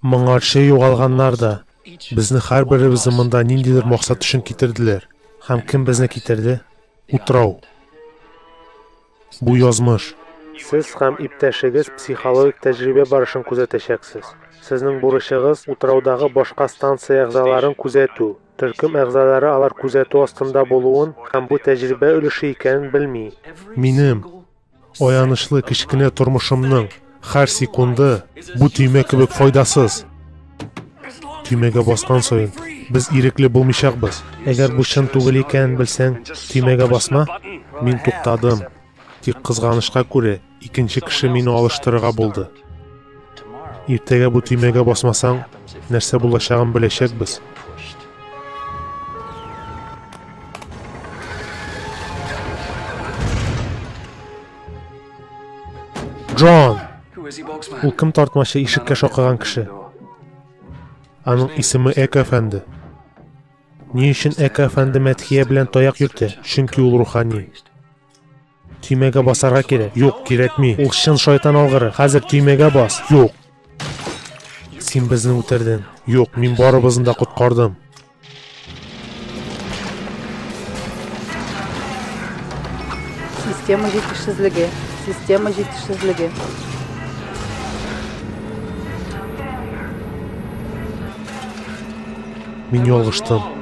Моңарчы югалганнар да безне һәрберебезне монда ниндидер максат өчен китерделәр. Һәм кем безне китерде? Утрау. Бу язмыш. Сез һәм иптәшегез психологик тәҗрибә барышын күзәтәчәксез. Сезнең бурычыгыз утраудагы башка станция әгъзаларын күзәтү. Төркем әгъзалары алар күзәтү астында булуын һәм бу тәҗрибә өлеше икәнен белми. Минем аянышлы кичкенә тормышымның һәр секунды бу төймә кебек файдасыз. Төймәгә баскан саен без ирекле булмыйчакбыз. Әгәр бу чын түгел икәнен белсәң, төймәгә басма. Мин туктадым. Тик кызганычка күрә икенче кеше мине алыштырырга булды. Иртәгә бу төймәгә басмасаң, нәрсә булачагын беләчәкбез. Джон! Ул кем тартмашы ишеккә шакыган кеше? Аның исеме Эка әфәнде. Ни өчен Эка әфәнде мәдхия белән таяк йөртә? Чөнки ул рухани. Төймәгә басарга кирәк. Юк, кирәкми. Ул чын шайтан алгыры. Хәзер төймәгә бас. Юк. Син безне үтердең. Юк, мин барыбызны да коткардым. Система җитешсезлеге. Система җитешсезлеге. Мин ялгыштым.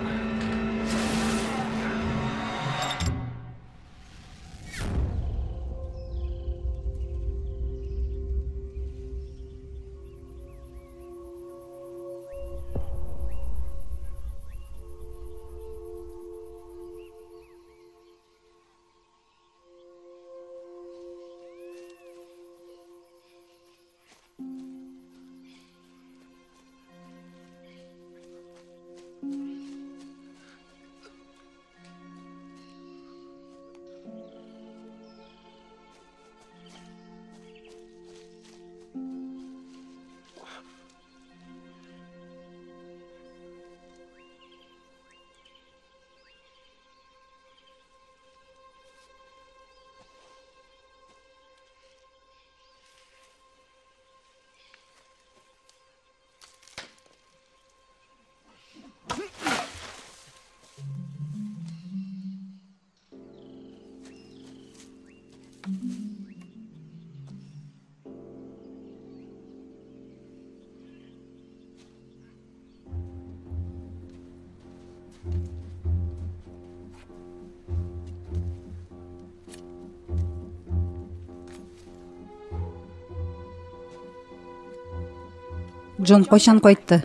Джон кайчан кайтты?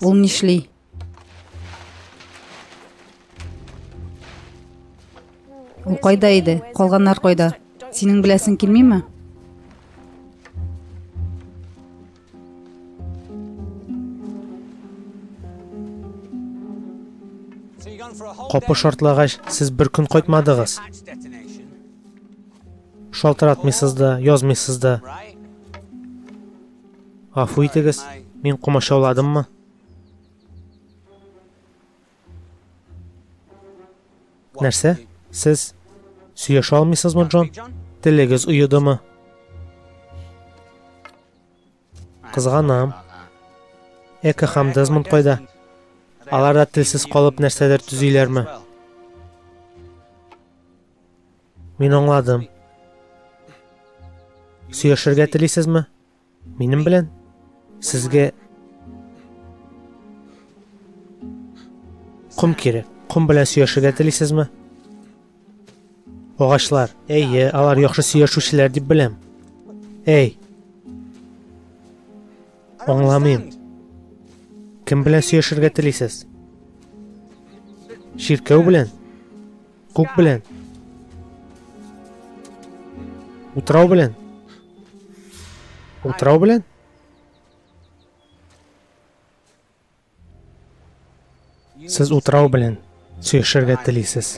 Ул нишли? Ул кайда иде? Калганнар кайда? Синең беләсең килмиме? Капы шартлагач, сез бер көн кайтмадыгыз. Шалтыратмыйсыз да, язмыйсыз да. Гафу итегез, мин комачауладыммы? Нәрсә? Сез сөйләшә алмыйсызмы, Джон? Телегез уйыдымы? Кызганам. Эка һәм Дезмонд кайда? Алар да телсез калып нәрсәдер төзиләрме? Мин аңладым. Сөйләшергә телисезме? Минем белән? Сезгә ком кирәк. Ком белән сөйләшергә телисезме? Агачлар, әйе, алар яхшы сөйләшүчеләр дип беләм. Эй. Аңламыйм. Кем белән сөйләшергә телисез? Ширкәү белән? Күк белән? Утрау белән? Утрау белән? Сез утрау белән сөйләшергә телисез.